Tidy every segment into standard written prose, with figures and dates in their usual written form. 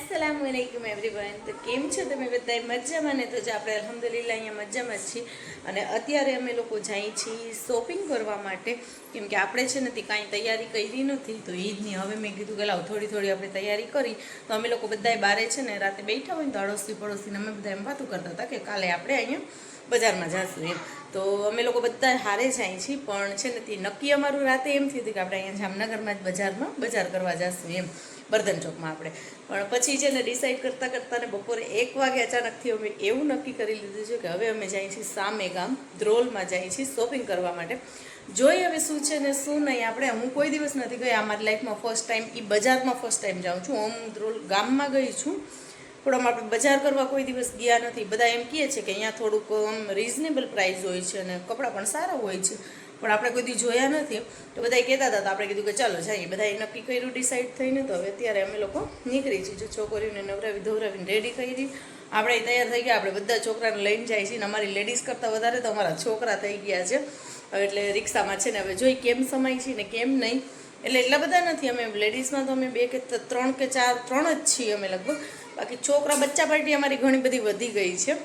अस्सलामुअलैकुम एवरीवन। तो केम छो तमे बधाय मजामां ने? तो जो આપણે અલ્હમ્દુલિલ્લાહ અહીંયા મજામાં જ છીએ અને અત્યારે અમે લોકો જઈએ છીએ શોપિંગ કરવા માટે, કેમ કે આપણે છે નથી કાંઈ તૈયારી કરી નથી તો ઈદની. હવે મેં કીધું કે લાવ થોડી થોડી આપણે તૈયારી કરી. તો અમે લોકો બધાય બારે છે ને રાતે બેઠા હોય ને તો અડોશી પડોશીને અમે બધા એમ વાતું કરતા હતા કે કાલે આપણે અહીંયા બજારમાં જઈશું એમ. તો અમે લોકો બધા હારે જઈએ છીએ, પણ છે ને તે નક્કી અમારું રાતે એમ થયું હતું કે આપણે અહીંયા જામનગરમાં જ બજારમાં બજાર કરવા જઈશું એમ, બર્ધન ચોકમાં આપણે. પણ પછી છે ને ડિસાઈડ કરતાં કરતાં ને બપોરે 1 વાગે અચાનકથી અમે એવું નક્કી કરી લીધું છે કે હવે અમે જઈએ છીએ સામે ગામ ધ્રોલમાં જઈએ છીએ શોપિંગ કરવા માટે. જોઈએ હવે શું છે ને શું નહીં. આપણે હું કોઈ દિવસ નથી ગઈ, અમારી લાઈફમાં ફર્સ્ટ ટાઈમ એ બજારમાં ફર્સ્ટ ટાઈમ જાઉં છું. હું ધ્રોલ ગામમાં ગઈ છું, પણ આમ આપણે બજાર કરવા કોઈ દિવસ ગયા નથી. બધા એમ કહે છે કે અહીંયા થોડુંક આમ રિઝનેબલ પ્રાઇસ હોય છે અને કપડાં પણ સારા હોય છે, પણ આપણે કોઈ દી જોયા નથી. તો બધા કહેતા હતા તો આપણે કીધું કે ચાલો જઈએ. બધાએ નક્કી કર્યું ડિસાઈડ થઈને. તો હવે અત્યારે અમે લોકો નીકળી છીએ. જો છોકરીઓને નવરાવી ધોવરાવીને રેડી કરી, આપણે તૈયાર થઈ ગયા. આપણે બધા છોકરાને લઈને જાય છીએ ને અમારી લેડીઝ કરતાં વધારે તો અમારા છોકરા થઈ ગયા છે. એટલે રિક્ષામાં છે ને હવે જોઈ કેમ સમાય છે ને કેમ નહીં. એટલે એટલા બધા નથી અમે લેડીઝમાં, તો અમે 2 કે 3 કે 4 3 જ છીએ અમે લગભગ. બાકી છોકરા બચ્ચા પાર્ટી અમારી ઘણી બધી વધી ગઈ છે.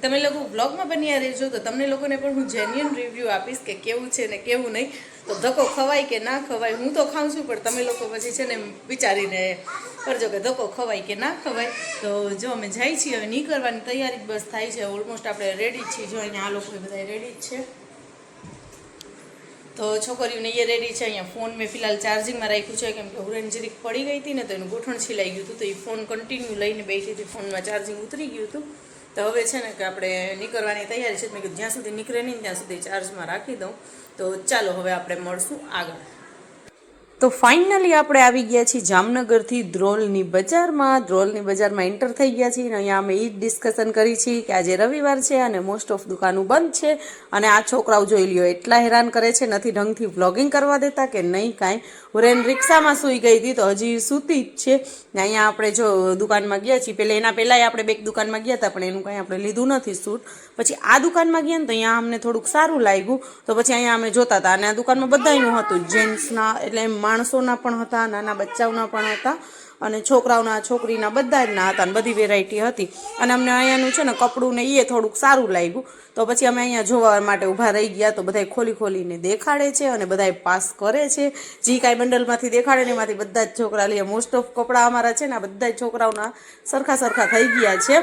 તમે લોકો વ્લોગમાં બન્યા રહેજો તો તમને લોકોને પણ હું જેન્યુઅન રિવ્યૂ આપીશ કે કેવું છે ને કેવું નહીં. તો ધક્કો ખવાય કે ના ખવાય, હું તો ખાઉં છું, પણ તમે લોકો પછી છે ને વિચારીને કરજો કે ધક્કો ખવાય કે ના ખવાય. તો જો અમે જઈએ છીએ, હવે નીકળવાની તૈયારી બસ થાય છે. ઓલમોસ્ટ આપણે રેડી જ છીએ. જો અહીંયા આ લોકો બધા રેડી જ છે. તો છોકરીઓને એ રેડી છે. અહીંયા ફોન મેં ફિલહાલ ચાર્જિંગમાં રાખ્યું છે, કેમ કે હુરેન જરીક પડી ગઈ હતી ને તો એનું ગોઠણ છીલાઈ ગયું હતું. તો એ ફોન કન્ટિન્યુ લઈને બેઠી હતી, ફોનમાં ચાર્જિંગ ઉતરી ગયું હતું. તો હવે છે ને કે આપણે નીકળવાની તૈયારી છે. મેં કીધું જ્યાં સુધી નીકળે નહીં ત્યાં સુધી ચાર્જમાં રાખી દઉં. તો ચાલો હવે આપણે મળશું આગળ. તો ફાઇનલી આપણે આવી ગયા છીએ જામનગરથી ધ્રોલની બજારમાં. ધ્રોલની બજારમાં એન્ટર થઈ ગયા છીએ અને અહીંયા અમે એ જ ડિસ્કશન કરી છીએ કે આજે રવિવાર છે અને મોસ્ટ ઓફ દુકાનો બંધ છે. અને આ છોકરાઓ જોઈ લ્યો એટલા હેરાન કરે છે, નથી ઢંગથી વ્લોગિંગ કરવા દેતા કે નહીં કાંઈ. હુરેન રિક્ષામાં સૂઈ ગઈ હતી તો હજી સૂતી જ છે. ને અહીંયા આપણે જો દુકાનમાં ગયા છીએ. એના પહેલાંય આપણે 2 દુકાનમાં ગયા હતા, પણ એનું કાંઈ આપણે લીધું નથી સૂટ. પછી આ દુકાનમાં ગયા ને તો અહીંયા અમને થોડુંક સારું લાગ્યું. તો પછી અહીંયા અમે જોતા હતા અને આ દુકાનમાં બધાયનું હતું, જેન્ટ્સના એટલે માણસોના પણ હતા, નાના બચ્ચાઓના પણ હતા અને છોકરાઓના છોકરીના બધાના હતા, અને બધી વેરાયટી હતી. અને અમને અહીંયાનું છે ને કપડું ને એ થોડુંક સારું લાગ્યું. તો પછી અમે અહીંયા જોવા માટે ઊભા રહી ગયા. તો બધાય ખોલી ખોલીને દેખાડે છે અને બધાય પાસ કરે છે. જે કાંઈ બંડલમાંથી દેખાડે ને એમાંથી બધા જ છોકરા લઈએ. મોસ્ટ ઓફ કપડાં અમારા છે ને બધા જ છોકરાઓના સરખા સરખા થઈ ગયા છે.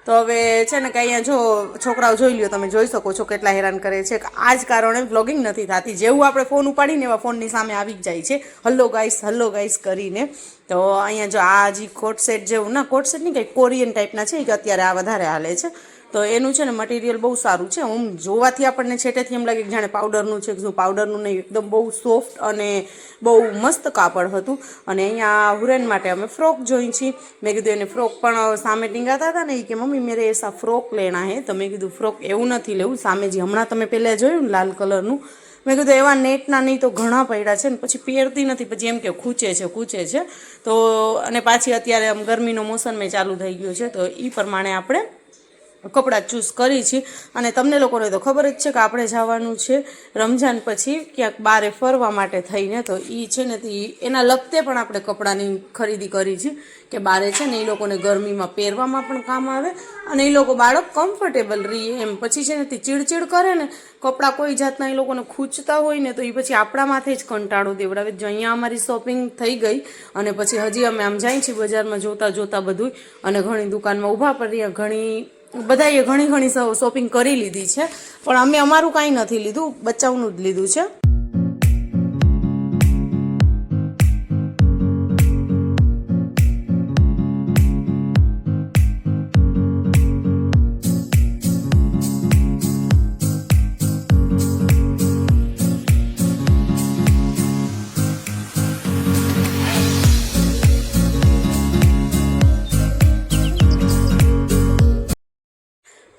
તો હવે છે ને કે અહીંયા જો છોકરાઓ જોઈ લ્યો, તમે જોઈ શકો છો કેટલા હેરાન કરે છે. આ જ કારણે વ્લોગિંગ નથી થતી. જેવું આપણે ફોન ઉપાડીને એવા ફોનની સામે આવી જ જાય છે હલ્લો ગાઈસ કરીને. તો અહીંયા જો આ જે કોટ સેટ જેવું, ના કોટ સેટ નહીં, કંઈક કોરિયન ટાઈપના છે કે અત્યારે આ વધારે હાલે છે. તો એનું છે ને મટીરિયલ બહુ સારું છે. હું જોવાથી આપણને છેટેથી એમ લાગે કે જાણે પાવડરનું છે, શું પાવડરનું નહીં, એકદમ બહુ સોફ્ટ અને બહુ મસ્ત કાપડ હતું. અને અહીંયા હુરેન માટે અમે ફ્રોક જોઈ છીએ. મેં કીધું એને ફ્રોક પણ સામે ટીંગાતા હતા ને એ કે મમ્મી મેરે એસા ફ્રોક લેના હે. તો મેં કીધું ફ્રોક એવું નથી લેવું, સામે જે હમણાં તમે પહેલાં જોયું ને લાલ કલરનું, મેં કીધું એવા નેટના નહીં તો ઘણા પડ્યા છે ને પછી પહેરતી નથી, પછી એમ કે ખૂંચે છે. તો અને પાછી અત્યારે આમ ગરમીનો મોસમ ચાલુ થઈ ગયો છે, તો એ પ્રમાણે આપણે કપડાં ચૂઝ કરી છીએ. અને તમને લોકોને તો ખબર જ છે કે આપણે જવાનું છે રમજાન પછી ક્યાંક બહારે ફરવા માટે થઈને. તો એ છે ને એના લગતે પણ આપણે કપડાની ખરીદી કરી છે કે બહારે છે ને એ લોકોને ગરમીમાં પહેરવામાં પણ કામ આવે અને એ લોકો બાળક કમ્ફર્ટેબલ રહે એમ. પછી છે ને તે ચીડચીડ કરે ને, કપડાં કોઈ જાતના એ લોકોને ખૂંચતા હોય ને તો એ પછી આપણા માથે જ કંટાળો દેવડાવે. જો અહીંયા અમારી શોપિંગ થઈ ગઈ અને પછી હજી અમે આમ જઈએ છીએ બજારમાં જોતા બધું, અને ઘણી દુકાનમાં ઊભા પડીએ. બધાએ ઘણી શોપિંગ કરી લીધી છે, પણ અમે અમારું કાંઈ નથી લીધું, બચ્ચાઓનું જ લીધું છે.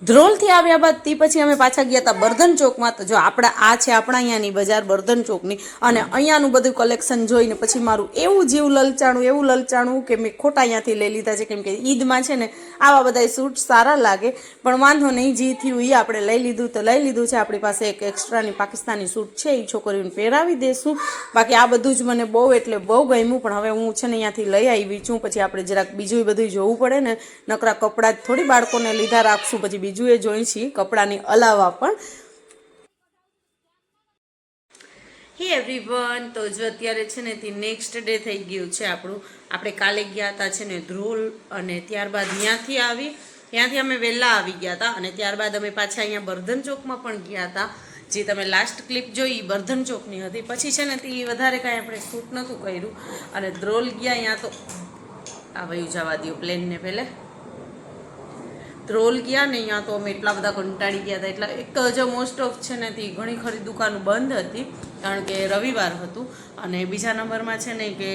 ધ્રોલથી આવ્યા બાદ તે પછી અમે પાછા ગયા હતા બર્ધન ચોકમાં. તો જો આ છે આપણા અહીંયાની બજાર બર્ધન ચોકની, અને અહીંયાનું બધું કલેક્શન જોઈને પછી મારું એવું લલચાણું કે મેં ખોટા અહીંયાથી લઈ લીધા છે, કેમ કે ઈદમાં છે ને આવા બધા સૂટ સારા લાગે. પણ વાંધો નહીં, જે થયું એ આપણે લઈ લીધું તો લઈ લીધું છે. આપણી પાસે એક એક્સ્ટ્રાની પાકિસ્તાની સૂટ છે, એ છોકરીઓને પહેરાવી દેશું. બાકી આ બધું જ મને બહુ એટલે બહુ ગમ્યું. પણ હવે હું છે ને અહીંયાથી લઈ આવી છું, પછી આપણે જરાક બીજું બધું જોવું પડે ને, નકરા કપડાં જ થોડી બાળકોને લીધા રાખશું, પછી બીજું એ જોઈ છીએ કપડાની અલાવા પણ. હે એવરીવન, તો જો અત્યારે છે ને તે નેક્સ્ટ ડે થઈ ગયું છે આપણું. આપણે કાલે ગયા હતા છે ને ધ્રોલ, અને ત્યારબાદ ત્યાંથી અમે વહેલા આવી ગયા હતા, અને ત્યારબાદ અમે પાછા અહીંયા બર્ધન ચોકમાં પણ ગયા હતા. જે તમે લાસ્ટ ક્લિપ જોઈ એ બર્ધન ચોકની હતી. પછી છે ને તે વધારે કાંઈ આપણે શૂટ નહોતું કર્યું, અને ધ્રોલ ગયા. અહીંયા તો આ ભાઈ જવા દો પ્લેનને પહેલે. ધ્રોલ ગયા ને અહીંયા તો અમે એટલા બધા કંટાળી ગયા હતા. એટલે એક તો જો મોસ્ટ ઓફ છે ને તે ઘણી ખરી દુકાનો બંધ હતી, કારણ કે રવિવાર હતું. અને બીજા નંબરમાં છે ને કે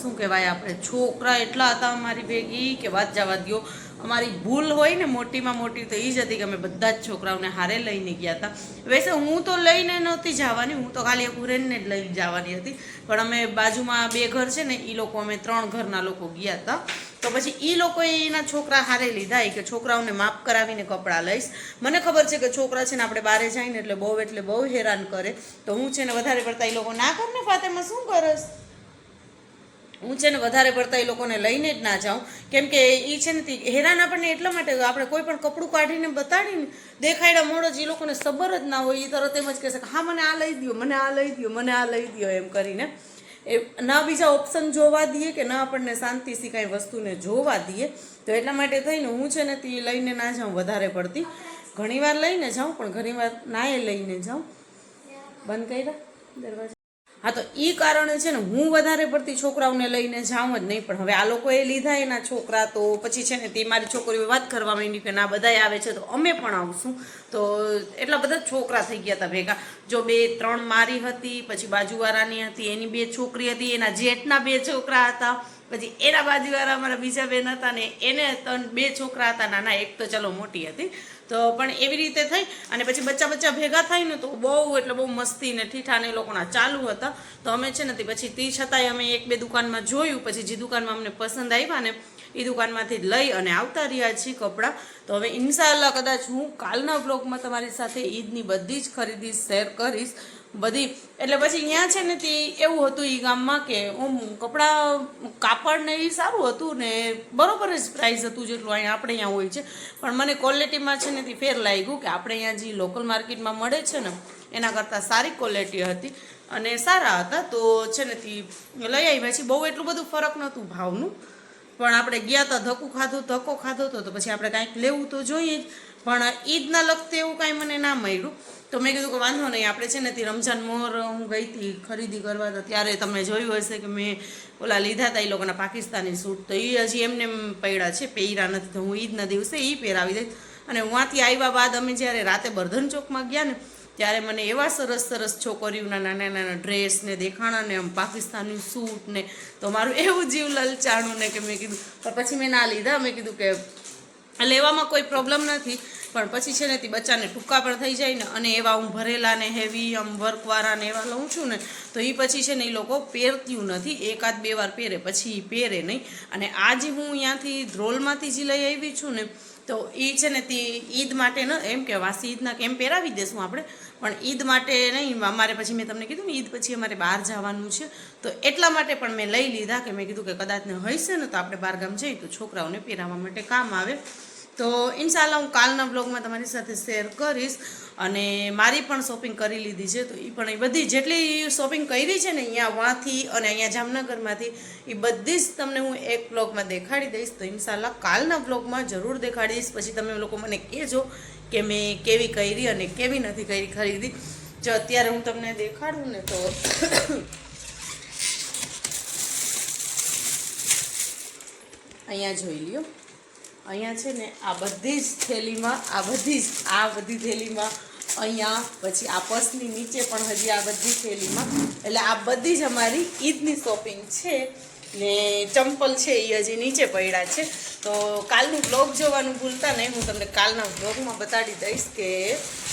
શું કહેવાય, આપણે છોકરા એટલા હતા અમારી ભેગી કે વાત જવા દો. અમારી ભૂલ હોય ને મોટીમાં મોટી તો એ જ હતી કે અમે બધા જ છોકરાઓને હારે લઈને ગયા હતા. વૈસે હું તો લઈને નહોતી જવાની, હું તો ખાલી પુરેનને જ લઈને જવાની હતી. પણ અમે બાજુમાં 2 ઘર છે ને એ લોકો, અમે 3 ઘરના લોકો ગયા હતા. તો પછી એ લોકોએ એના છોકરા હારે લીધા, કે છોકરાઓને માફ કરાવીને કપડાં લઈશ. મને ખબર છે કે છોકરા છે ને આપણે બહાર જાય ને એટલે બહુ હેરાન કરે. તો હું છે ને વધારે પડતા એ લોકો ના કર ને ફાતેમાં શું કરસ, હું છે ને વધારે પડતા એ લોકોને લઈને જ ના જાઉં. કેમ કે એ છે ને હેરાન આપણને એટલા માટે, આપણે કોઈ પણ કપડું કાઢીને બતાડીને દેખાડ્યા મોડો જ એ લોકોને ખબર જ ના હોય, એ તરત એમ જ કહેશે કે હા મને આ લઈ દો, મને આ લઈ દો, મને આ લઈ દો એમ કરીને. એ ના બીજા ઓપ્શન જોવા દઈએ કે ના આપણને શાંતિથી કાંઈ વસ્તુને જોવા દઈએ. તો એટલા માટે થઈને હું છે ને તે લઈને ના જાઉં વધારે પડતી. ઘણીવાર લઈને જાઉં, પણ ઘણીવાર ના એ લઈને જાઉં. બંધ કર્યા દરવાજા? હા, તો એ કારણે છે ને હું વધારે પડતી છોકરાઓને લઈને જાઉં જ નહીં. પણ હવે આ લોકોએ લીધા એના છોકરા, તો પછી છે ને તે મારી છોકરીઓ વાત કરવા માંડી કે ના બધાય આવે છે તો અમે પણ આવશું. તો એટલા બધા છોકરા થઈ ગયા હતા ભેગા. જો 2-3 મારી હતી, પછી બાજુવાળાની હતી, એની 2 છોકરી હતી, એના જેઠના 2 છોકરા હતા, પછી એના બાજુવાળા અમારા બીજા બેન હતા ને એને 2 છોકરા હતા નાના, એક તો ચલો મોટી હતી. તો પણ એવી રીતે થઈ, અને પછી બચ્ચા ભેગા થાય ને તો બહુ એટલે બહુ મસ્તી ને ઠીઠા ને એ લોકોના ચાલુ હતા. તો અમે છે ને પછી તે છતાંય અમે 1-2 દુકાનમાં જોયું, પછી જે દુકાનમાં અમને પસંદ આવ્યા ને એ દુકાનમાંથી લઈ અને આવતા રહ્યા છીએ કપડાં. તો હવે ઇન્શાઅલ્લાહ કદાચ હું કાલના બ્લોગમાં તમારી સાથે ઈદની બધી જ ખરીદી શેર કરીશ બધી. એટલે પછી અહીંયા છે ને તે એવું હતું એ ગામમાં કે કપડાં કાપડ ને એ સારું હતું ને બરોબર જ પ્રાઇસ હતું જેટલું આપણે અહીંયા હોય છે. પણ મને ક્વોલિટીમાં છે ને તે ફેર લાગ્યું કે આપણે અહીંયા જે લોકલ માર્કેટમાં મળે છે ને એના કરતાં સારી ક્વોલિટી હતી અને સારા હતા. તો છે ને તે લઈ આવ્યા છીએ. બહુ એટલું બધું ફરક નહોતું ભાવનું, પણ આપણે ગયા હતા ધક્કો ખાધો હતો, તો પછી આપણે કાંઈક લેવું તો જોઈએ જ. પણ ઈદના લગતે એવું કાંઈ મને ના મળ્યું. તો મેં કીધું કે વાંધો નહીં, આપણે છે ને તે રમઝાન મોર હું ગઈ હતી ખરીદી કરવા, તો ત્યારે તમે જોયું હશે કે મેં ઓલા લીધા હતા એ લોકોના પાકિસ્તાની સૂટ. તો એ હજી એમને પડ્યા છે, પહેર્યા નથી. તો હું ઈદના દિવસે એ પહેરાવી દઈશ. અને ત્યાંથી આવ્યા બાદ અમે જ્યારે રાતે બર્ધન ચોકમાં ગયા ને ત્યારે મને એવા સરસ છોકરીઓના નાના ડ્રેસ ને દેખાણા ને આમ પાકિસ્તાની સૂટ ને, તો મારું એવું જીવ લલચાણું ને કે મેં કીધું. પણ પછી મેં ના લીધા. મેં કીધું કે લેવામાં કોઈ પ્રોબ્લેમ નથી, પણ પછી છે ને તે બચ્ચાને ટૂંકા પણ થઈ જાય ને, અને એવા હું ભરેલા ને હેવી આમ વર્કવાળા ને એવા લઉં છું ને, તો એ પછી છે ને એ લોકો પહેરતું નથી. 1-2 વાર પહેરે, પછી એ પહેરે નહીં. અને આ જે હું અહીંયાથી ધ્રોલમાંથી જે લઈ આવી છું ને, તો એ છે ને તે ઈદ માટે ન એમ કે વાસી ઈદના કેમ પહેરાવી દેશું આપણે, પણ ઈદ માટે નહીં. અમારે પછી મેં તમને કીધું ને ઈદ પછી અમારે બહાર જવાનું છે, તો એટલા માટે પણ મેં લઈ લીધા કે મેં કીધું કે કદાચ ને હશે ને તો આપણે બહારગામ જઈએ તો છોકરાઓને પહેરાવવા માટે કામ આવે. તો ઇન્શાઅલ્લાહ હું કાલના બ્લોગમાં તમારી સાથે શેર કરીશ. અને મારી પણ શોપિંગ કરી લીધી છે, તો એ પણ એ બધી જેટલી શોપિંગ કરી છે ને અહીંયા વાંથી અને અહીંયા જામનગરમાંથી, એ બધી જ તમને હું એક બ્લોગમાં દેખાડી દઈશ. તો ઇન્શાઅલ્લાહ કાલના બ્લોગમાં જરૂર દેખાડીશ. પછી તમે લોકો મને કહેજો કે મેં કેવી કરી અને કેવી નથી કરી ખરીદી. જો અત્યારે હું તમને દેખાડું ને તો અહીંયા જોઈ લ્યો. અહીંયા છે ને આ બધી જ થેલીમાં, આ બધી થેલીમાં અહીંયા, પછી આ પર્સની નીચે પણ હજી આ બધી થેલીમાં, એટલે આ બધી જ અમારી ઈદની શોપિંગ છે. ને ચંપલ છે એ હજી નીચે પડ્યા છે. તો કાલનું બ્લોગ જોવાનું ભૂલતા નહીં, હું તમને કાલના બ્લોગમાં બતાડી દઈશ કે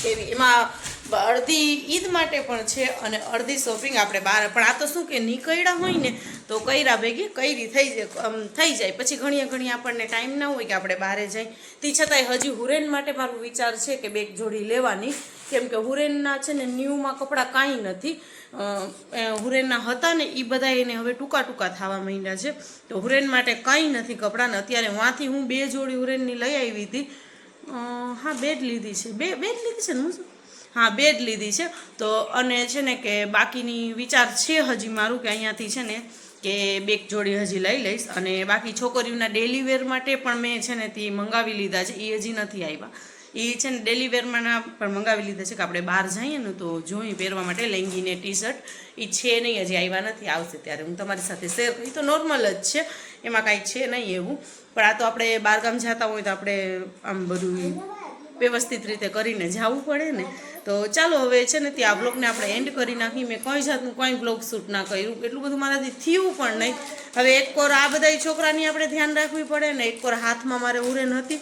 કેવી એમાં અડધી ઈદ માટે પણ છે અને અડધી શોપિંગ આપણે બહાર. પણ આ તો શું કે નીકળ્યા હોય ને તો કઈરા ભેગી કઈરી થઈ જાય પછી ઘણી આપણને ટાઈમ ના હોય કે આપણે બહાર જઈએ. તે છતાંય હજી હુરેન માટે મારો વિચાર છે કે બે જોડી લેવાની, કેમ કે હુરેનના છે ને ન્યૂમાં કપડાં કાંઈ નથી. હુરેનના હતા ને એ બધા એને હવે ટૂંકા થવા માંડ્યા છે. તો હુરેન માટે કંઈ નથી કપડાં. અત્યારે વાંથી હું 2 જોડી હુરેનની લઈ આવી હતી. હા 2 જ લીધી છે, 2 જ લીધી છે ને હું હા 2 જ લીધી છે. તો અને છે ને કે બાકીની વિચાર છે હજી મારું કે અહીંયાથી છે ને કે 2 જોડી હજી લઈ લઈશ. અને બાકી છોકરીઓના ડેલી વેર માટે પણ મેં છે ને તે મંગાવી લીધા છે, એ હજી નથી આવ્યા. એ છે ને ડેલી વેરમાં પણ મંગાવી લીધા છે કે આપણે બહાર જઈએ ને તો જોઈ પહેરવા માટે લેંગી ને ટી શર્ટ. એ છે નહીં, હજી આવ્યા નથી, આવશે ત્યારે હું તમારી સાથે શેર કરી. તો નોર્મલ જ છે, એમાં કાંઈ છે નહીં એવું. પણ આ તો આપણે બહારગામ જતા હોય તો આપણે આમ બધું વ્યવસ્થિત રીતે કરીને જવું પડે ને. તો ચાલો હવે છે ને ત્યાં બ્લોગને આપણે એન્ડ કરી નાખી. મેં કંઈ જાતનું કંઈ બ્લોગ શૂટ ના કર્યું, એટલું બધું મારાથી થયું પણ નહીં. હવે એક કોર આ બધા છોકરાની આપણે ધ્યાન રાખવી પડે ને, એક કોર હાથમાં મારે હુરેન હતી,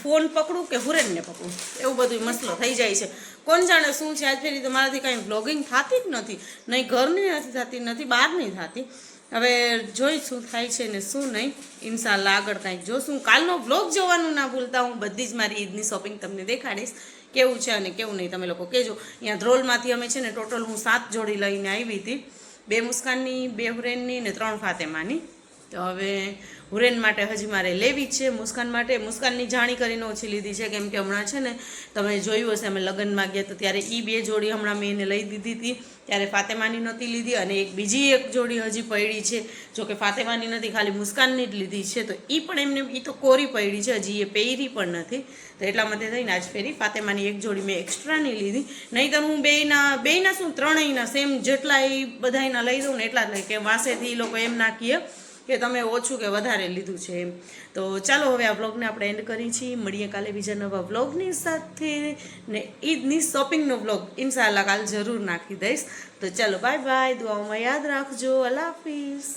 ફોન પકડું કે હુરેનને પકડું, એવું બધું મસલો થઈ જાય છે. કોણ જાણે શું છે. આજ ફેરી તો મારાથી કાંઈ વ્લોગિંગ થતી જ નથી, નહીં ઘરની નથી થતી, નથી બહારની થતી. હવે જોઈ શું થાય છે ને શું નહીં. ઇન્શાલ્લાહ આગળ કાંઈક જોશું. કાલનો વ્લોગ જોવાનું ના ભૂલતા. હું બધી જ મારી ઈદની શોપિંગ તમને દેખાડીશ, કેવું છે અને કેવું નહીં તમે લોકો કહેજો. અહીંયા ધ્રોલમાંથી અમે છે ને ટોટલ હું 7 જોડી લઈને આવી હતી, 2 મુસ્કાનની, 2 હુરેનની ને 3 ફાતેમાની. તો હવે હુરેન માટે હજી મારે લેવી જ છે. મુસ્કાન માટે મુસ્કાનની જાણી કરીને ઓછી લીધી છે, કેમ કે હમણાં છે ને તમે જોયું હશે અમે લગ્નમાં ગયા તો ત્યારે એ 2 જોડી હમણાં મેં એને લઈ દીધી હતી, ત્યારે ફાતેમાની નહોતી લીધી. અને બીજી એક જોડી હજી પડી છે, જો કે ફાતેમાની નથી, ખાલી મુસ્કાનની જ લીધી છે. તો એ પણ એમને એ તો કોરી પડી છે, હજી એ પહેરી પણ નથી. તો એટલા માટે થઈને આજ ફેરી ફાતેમાની એક જોડી મેં એક્સ્ટ્રાની લીધી. નહીં તો હું બેયના શું ત્રણેયના સેમ જેટલા એ બધાયના લઈ દઉં ને એટલા જ લઈ, કે વાંસેથી એ લોકો એમ નાખીએ કે તમે ઓછું કે વધારે લીધું છે એમ. તો ચાલો હવે આ વ્લોગને આપણે એન્ડ કરી છીએ. મળીએ કાલે બીજા નવા વ્લોગની સાથે, ને ઈદની શોપિંગનો વ્લોગ ઇન્શાલ્લાહ કાલ જરૂર નાખી દઈશ. તો ચાલો બાય બાય, દુઆઓમાં યાદ રાખજો. અલ્લાહ હાફિઝ.